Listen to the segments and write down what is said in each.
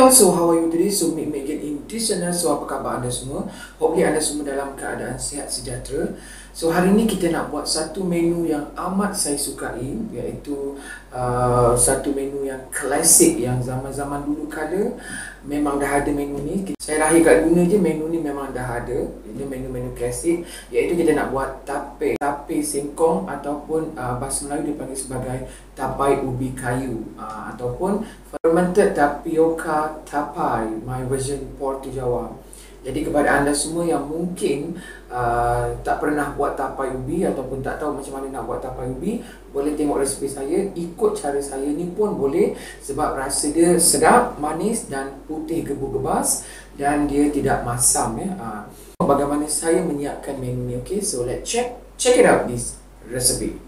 all, so how are you today? So meet me again in this channel. So apa khabar anda semua? Hopefully anda semua dalam keadaan sihat sejahtera. So hari ni kita nak buat satu menu yang amat saya sukai, iaitu satu menu yang klasik, yang zaman-zaman dulu kala memang dah ada menu ni. Saya lahir kat dunia je menu ni memang dah ada. Ini menu-menu klasik, iaitu kita nak buat tape singkong ataupun bahasa Melayu dipanggil sebagai tapai ubi kayu, ataupun fermented tapioca tapai, my version Puerto Jawa. Jadi kepada anda semua yang mungkin tak pernah buat tapai ubi ataupun tak tahu macam mana nak buat tapai ubi, boleh tengok resipi saya, ikut cara saya ni pun boleh, sebab rasa dia sedap, manis dan putih gebu-gebas dan dia tidak masam ya. Bagaimana saya menyiapkan menu ni, okay? So let's check it out, this recipe.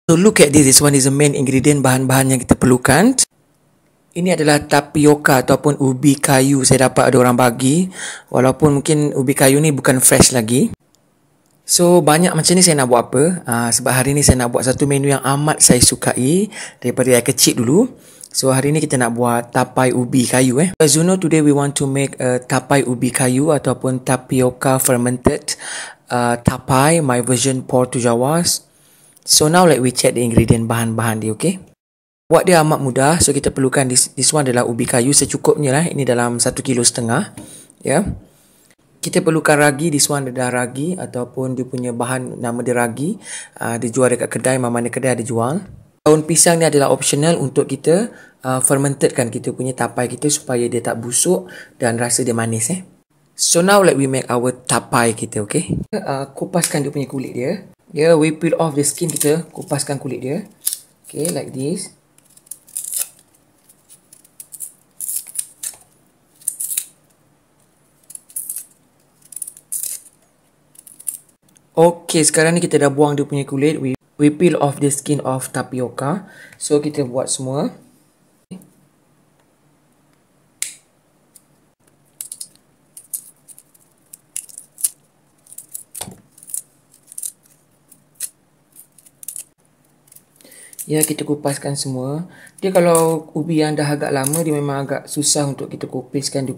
So look at this one is the main ingredient, bahan-bahan yang kita perlukan. Ini adalah tapioca ataupun ubi kayu saya dapat ada orang bagi. Walaupun mungkin ubi kayu ni bukan fresh lagi. So banyak macam ni saya nak buat apa? Sebab hari ni saya nak buat satu menu yang amat saya sukai daripada saya kecil dulu. So hari ni kita nak buat tapai ubi kayu As you know, today we want to make a tapai ubi kayu ataupun tapioca fermented tapai, my version Puerto Jawa. So now we check the ingredient, bahan-bahan dia, okay? Buat dia amat mudah. So kita perlukan this one adalah ubi kayu secukupnya lah. Ini dalam 1,5 kilo ya. Kita perlukan ragi. This one adalah ragi ataupun dia punya bahan nama dia ragi. Dia jual dekat kedai, mana-mana kedai ada jual. Daun pisang ni adalah optional untuk kita fermentedkan kita punya tapai kita supaya dia tak busuk dan rasa dia manis So now we make our tapai kita, okay? Kupaskan dia punya kulit dia. We peel off the skin, kita kupaskan kulit dia. Okay, like this. Okay, sekarang ni kita dah buang dia punya kulit. We peel off the skin of tapioca. So kita buat semua. Ya, kita kupaskan semua. Dia kalau ubi yang dah agak lama, dia memang agak susah untuk kita kupiskan dia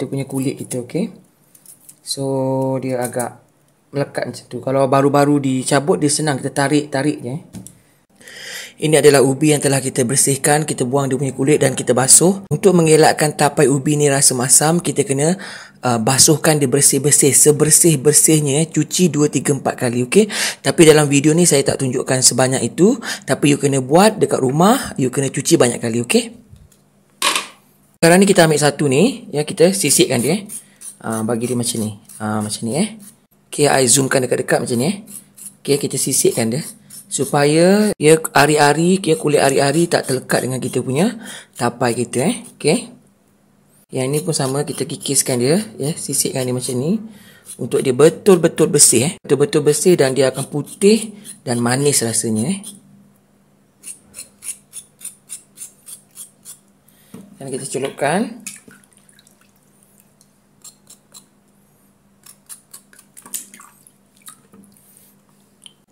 punya kulit kita, okay? So dia agak melekat macam tu. Kalau baru-baru dicabut, dia senang, kita tarik je. Ini adalah ubi yang telah kita bersihkan. Kita buang dia punya kulit dan kita basuh. Untuk mengelakkan tapai ubi ni rasa masam, kita kena basuhkan dia bersih-bersih. Sebersih-bersihnya, cuci 2, 3, 4 kali, okay? Tapi dalam video ni saya tak tunjukkan sebanyak itu. Tapi you kena buat dekat rumah, you kena cuci banyak kali, okay? Sekarang ni kita ambil satu ni, ya, kita sisipkan dia. Bagi dia macam ni. Macam ni Okay, I zoomkan dekat-dekat macam ni Okay, kita sisipkan dia supaya dia ari-ari, kulit ari-ari tak terlekat dengan kita punya tapai kita Okay. Yang ni pun sama, kita kikiskan dia sisipkan dia macam ni untuk dia betul-betul bersih betul-betul bersih dan dia akan putih dan manis rasanya Dan kita celupkan.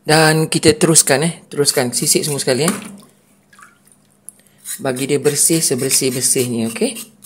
Dan kita teruskan sisip semua sekali bagi dia bersih sebersih-bersihnya, okey.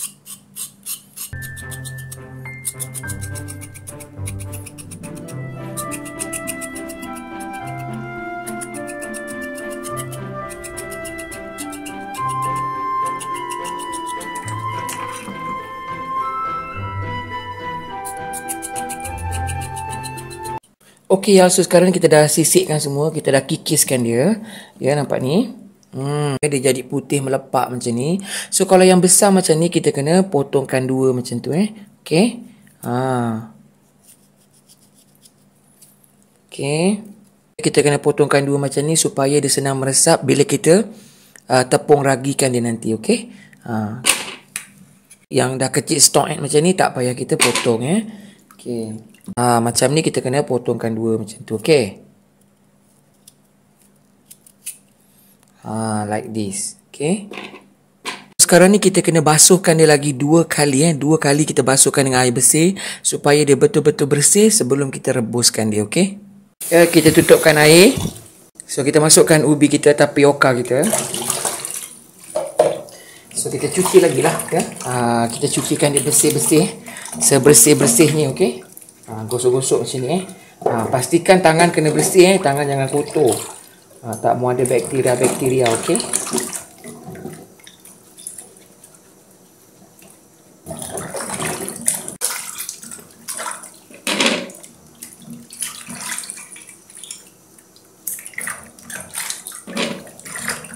Okey, so sekarang kita dah sisipkan semua, kita dah kikiskan dia. Ya, nampak ni. Dia jadi putih melepak macam ni. So kalau yang besar macam ni, kita kena potongkan dua macam tu Okey. Okey. Kita kena potongkan dua macam ni supaya dia senang meresap bila kita tepung ragikan dia nanti, okey. Yang dah kecil stok macam ni tak payah kita potong Okey. Macam ni kita kena potongkan dua macam tu, okay? Like this, okay? Sekarang ni kita kena basuhkan dia lagi 2 kali, 2 kali kita basuhkan dengan air bersih supaya dia betul-betul bersih sebelum kita rebuskan dia, okay? Kita tutupkan air. So kita masukkan ubi kita, tapioca kita. So kita cuci lagi lah ya. Kita cucikan dia bersih-bersih, sebersih-bersihnya, okey. Gosok-gosok macam ni pastikan tangan kena bersih tangan jangan kotor. Tak mau ada bakteria, okey.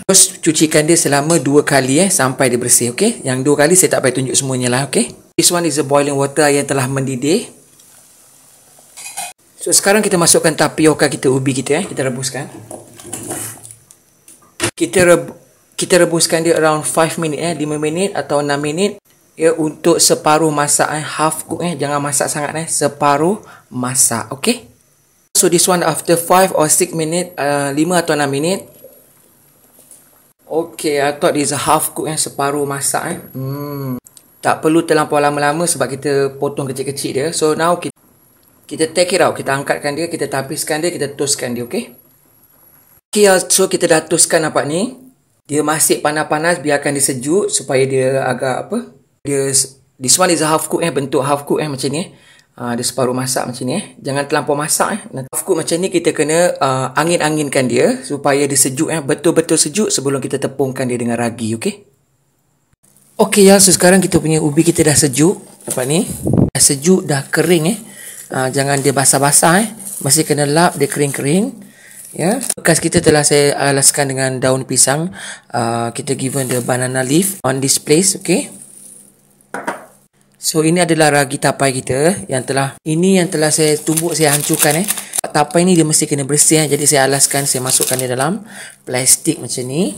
Terus cucikan dia selama 2 kali sampai dia bersih, okey. Yang 2 kali saya tak payah tunjuk semuanya lah, okey. This one is a boiling water yang telah mendidih. So sekarang kita masukkan tapioka kita, ubi kita kita rebuskan. Kita rebuskan dia around 5 minit 5 minit atau 6 minit ya, untuk separuh masak half cook jangan masak sangat separuh masak, okey. So this one after 5 or 6 minit 5 atau 6 minit. Okay, I thought it's a half cook separuh masak Tak perlu terlampau lama-lama sebab kita potong kecil-kecil dia. So now kita take it out, kita angkatkan dia, kita tapiskan dia, kita toastkan dia, okay? Okay, so kita dah toastkan, nampak ni. Dia masih panas-panas, biarkan dia sejuk supaya dia agak this one is a half cook bentuk half cook macam ni. Dia separuh masak macam ni jangan terlampau masak Half cook macam ni kita kena angin-anginkan dia supaya dia sejuk betul-betul sejuk sebelum kita tepungkan dia dengan ragi, okey. Okey ya, so sekarang kita punya ubi kita dah sejuk, nampak ni. Dah sejuk, dah kering jangan dia basah-basah masih kena lap dia kering-kering ya. Bekas kita telah saya alaskan dengan daun pisang. Kita given the banana leaf on this place, okey. So ini adalah ragi tapai kita yang telah saya tumbuk, saya hancurkan Tapai ni dia mesti kena bersih jadi saya alaskan, saya masukkan dia dalam plastik macam ni.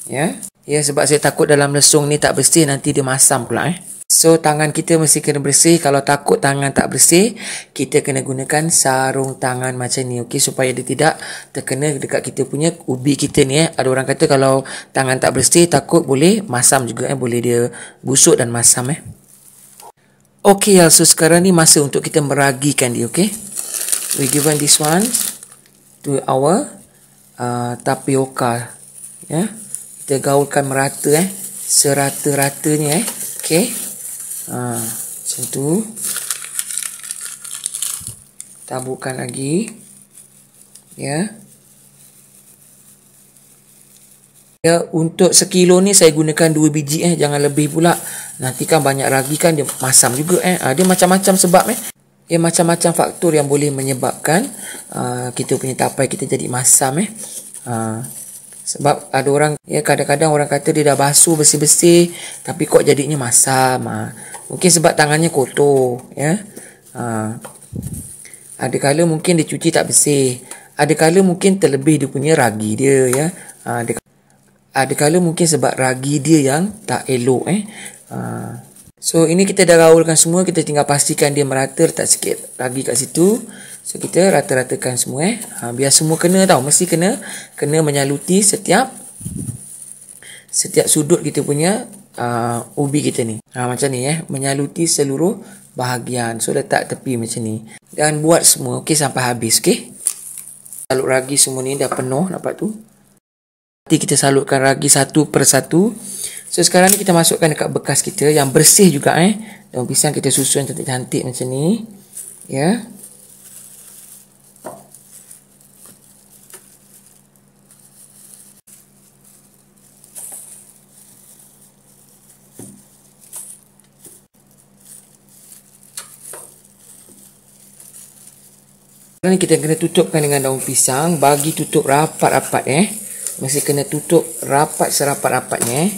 Ya. Ya, sebab saya takut dalam lesung ni tak bersih nanti dia masam pula So tangan kita mesti kena bersih. Kalau takut tangan tak bersih, kita kena gunakan sarung tangan macam ni, okey, supaya dia tidak terkena dekat kita punya ubi kita ni Ada orang kata kalau tangan tak bersih takut boleh masam juga boleh dia busuk dan masam Okay, so sekarang ni masa untuk kita meragikan dia, okay. We given this one to our tapioka. Ya. Kita gaulkan merata serata-ratanya okay. Macam tu. Taburkan lagi. Ya. Ya, untuk sekilo ni saya gunakan 2 biji jangan lebih pula. Nanti kan banyak ragi kan dia masam juga Dia macam-macam sebab macam-macam faktor yang boleh menyebabkan kita punya tapai kita jadi masam Sebab ada orang kadang-kadang orang kata dia dah basuh bersih-bersih tapi kok jadinya masam. Mungkin sebab tangannya kotor Ada kala mungkin dia cuci tak bersih. Ada kala mungkin terlebih dia punya ragi dia Ada kala mungkin sebab ragi dia yang tak elok So ini kita dah gaulkan semua, kita tinggal pastikan dia merata, letak sikit ragi kat situ. So kita rata-ratakan semua biar semua kena mesti kena menyaluti setiap sudut kita punya ubi kita ni. Macam ni menyaluti seluruh bahagian. So letak tepi macam ni dan buat semua okey sampai habis, okey. Salut ragi semua ni dah penuh, nampak tu. Nanti kita salutkan ragi satu per satu. So sekarang ni kita masukkan dekat bekas kita yang bersih juga daun pisang kita susun cantik-cantik macam ni. Ya. Sekarang ni kita kena tutupkan dengan daun pisang, bagi tutup rapat-rapat Mesti kena tutup rapat serapat-rapatnya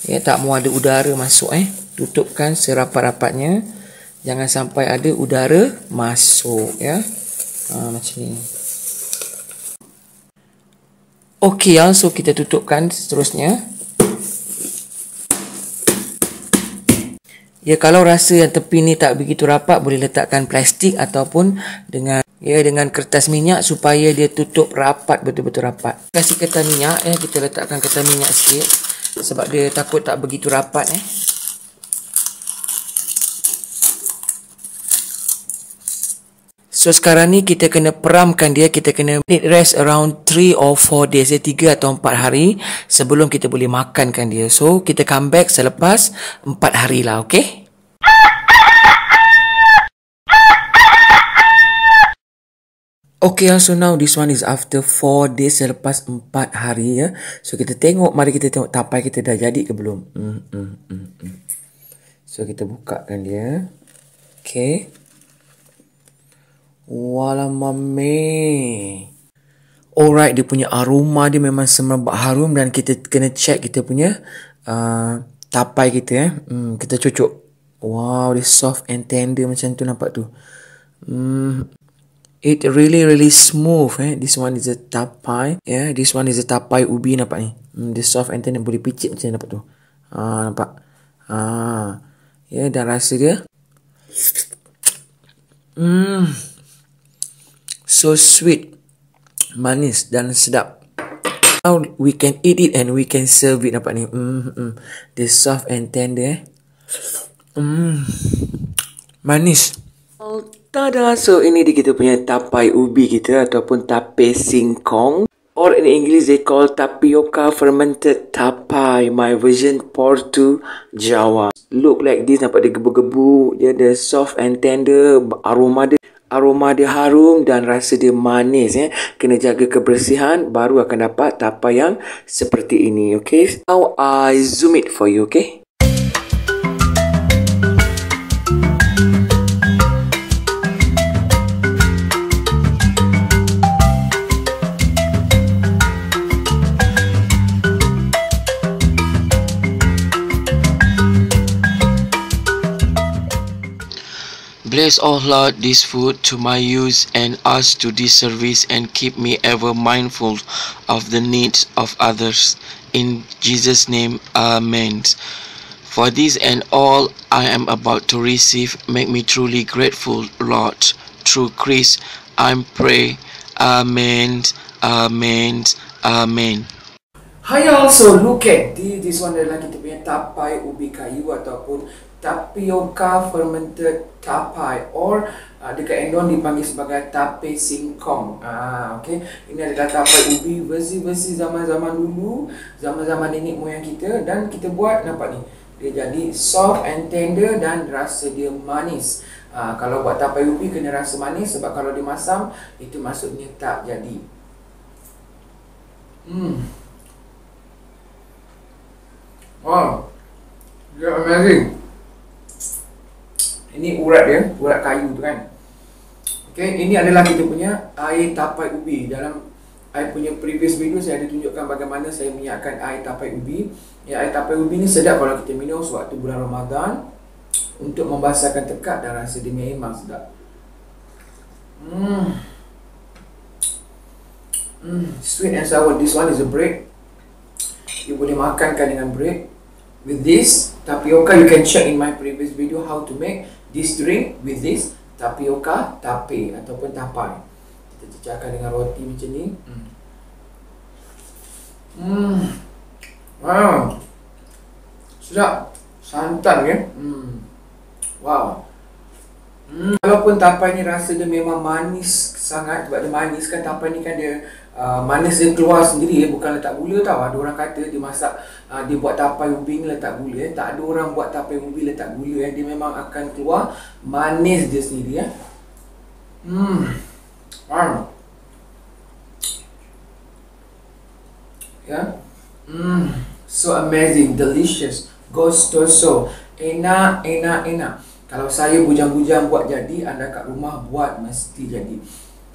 ya, tak mau ada udara masuk tutupkan serapat-rapatnya, jangan sampai ada udara masuk ya. Macam ni. Okey so kita tutupkan seterusnya. Ya, kalau rasa yang tepi ni tak begitu rapat, boleh letakkan plastik ataupun dengan kertas minyak supaya dia tutup rapat, betul-betul rapat. Kasih ketan minyak kita letakkan ketan minyak sikit sebab dia takut tak begitu rapat So sekarang ni kita kena peramkan dia, kita kena need rest around 3 or 4 days, 3 atau 4 hari sebelum kita boleh makankan dia. So kita come back selepas 4 hari lah, okay? Okay, so now this one is after 4 days, selepas 4 hari ya. So kita tengok, mari kita tengok tapai kita dah jadi ke belum. So kita bukakan dia. Okay. Walamame. Alright, dia punya aroma dia memang semerbak harum dan kita kena check kita punya tapai kita kita cucuk. Wow, dia soft and tender macam tu, nampak tu. It really smooth This one is a tapai. This one is a tapai ubi, nampak ni. Dia soft and tender, boleh picit macam ni, nampak tu. Nampak. Dan rasa dia so sweet, manis dan sedap. Now we can eat it and we can serve it, nampak ni. Dia soft and tender manis. Tada! So ini dia kita punya tapai ubi kita ataupun tape singkong, or in English they call tapioca fermented tapai. My version Portu Jawa. Look like this, nampak dia gebu-gebu, dia ada soft and tender, aroma dia harum dan rasa dia manis Kena jaga kebersihan baru akan dapat tapai yang seperti ini, okay? Now I zoom it for you, okay? Bless, O Lord, this food to my use and us to this service, and keep me ever mindful of the needs of others. In Jesus' name, Amen. For this and all I am about to receive, make me truly grateful, Lord. Through Christ, I pray. Amen. Amen. Amen. Hi also, look at this one adalah kita punya tapai ubi kayu ataupun tapioca fermented tapai, or dekat Endon dipanggil sebagai tape singkong. Okay. Ini adalah tapai ubi versi zaman-zaman dulu, zaman-zaman nenek moyang kita, dan kita buat, nampak ni, dia jadi soft and tender dan rasa dia manis. Kalau buat tapai ubi kena rasa manis, sebab kalau dimasam itu maksudnya tak jadi. Wow, dia amazing. Ini urat dia, urat kayu tu kan. Okay, ini adalah kita punya air tapai ubi. Dalam I punya previous video saya ada tunjukkan bagaimana saya menyiapkan air tapai ubi. Air tapai ubi ni sedap kalau kita minum sewaktu bulan Ramadan untuk membasahkan tekak, dan rasa dia memang sedap. Sweet and sour. This one is a bread. You boleh makankan dengan bread. With this tapioca, you can check in my previous video how to make this drink with this tapioca tape ataupun tapai. Kita cecahkan dengan roti macam ni. Wow, sedap, santan ya. Wow. Walaupun tapai ni rasa dia memang manis sangat, sebab dia manis kan, tapai ni kan dia manis dia keluar sendiri bukan letak gula tau. Ada orang kata dia masak, dia buat tapai ubi ni letak gula Tak ada orang buat tapai ubi letak gula dia memang akan keluar manis dia sendiri Wow. So amazing, delicious, gustoso, enak. Kalau saya bujang-bujang buat jadi, anda kat rumah buat mesti jadi.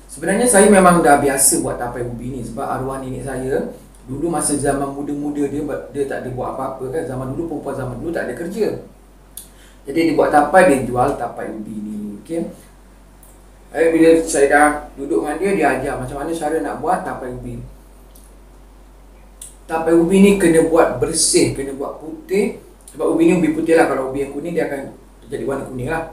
Sebenarnya saya memang dah biasa buat tapai ubi ni, sebab arwah nenek saya dulu masa zaman muda-muda dia tak ada buat apa-apa kan. Zaman dulu, perempuan zaman dulu tak ada kerja, jadi dia buat tapai, dia jual tapai ubi ni. Okay. Bila saya dah duduk dengan dia ajar macam mana cara nak buat tapai ubi. Tapai ubi ni kena buat bersih, kena buat putih. Sebab ubi ni ubi putih lah. Kalau ubi yang kuning dia akan jadi warna kuning lah.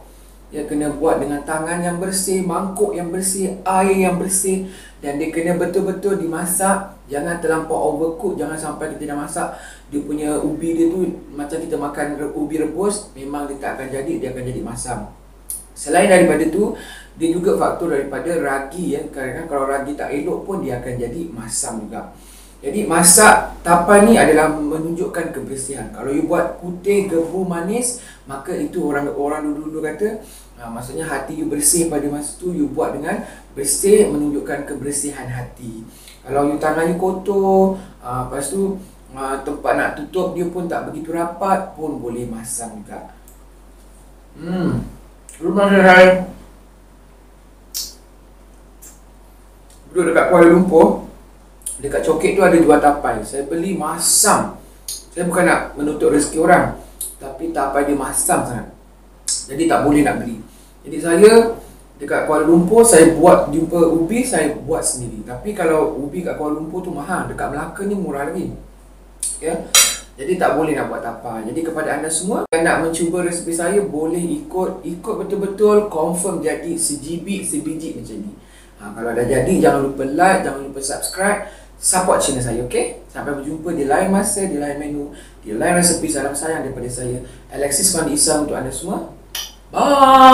Dia kena buat dengan tangan yang bersih, mangkuk yang bersih, air yang bersih, dan dia kena betul-betul dimasak. Jangan terlampau overcook, jangan sampai kita dah masak dia punya ubi dia tu macam kita makan ubi rebus, memang dia tak akan jadi, dia akan jadi masam. Selain daripada tu, Dia juga faktor daripada ragi ya. Kadang-kadang kalau ragi tak elok pun dia akan jadi masam juga. Jadi masak tapai ni adalah menunjukkan kebersihan. Kalau you buat putih, gebu, manis, maka itu orang dulu kata maksudnya hati you bersih pada masa tu. You buat dengan bersih, menunjukkan kebersihan hati. Kalau you tangan you kotor, lepas tu tempat nak tutup dia pun tak begitu rapat, pun boleh masam juga. Rumah saya duduk dekat Kuala Lumpur. Dekat Coket tu ada jual tapai. Saya beli masam. Saya bukan nak menutup rezeki orang, tapi tapai dia masam sangat. Jadi tak boleh nak beli. Jadi saya dekat Kuala Lumpur, saya buat jumpa ubi, saya buat sendiri. Tapi kalau ubi kat Kuala Lumpur tu mahal. Dekat Melaka ni murah lagi. Ya. Jadi tak boleh nak buat tapai. Jadi kepada anda semua yang nak mencuba resipi saya, boleh ikut betul-betul, confirm jadi sebiji macam ni. Kalau dah jadi, jangan lupa like, jangan lupa subscribe, support channel saya, okey? Sampai berjumpa di lain masa, di lain menu, di lain resepi. Salam sayang daripada saya, Alexis Fandi Isam, untuk anda semua. Bye!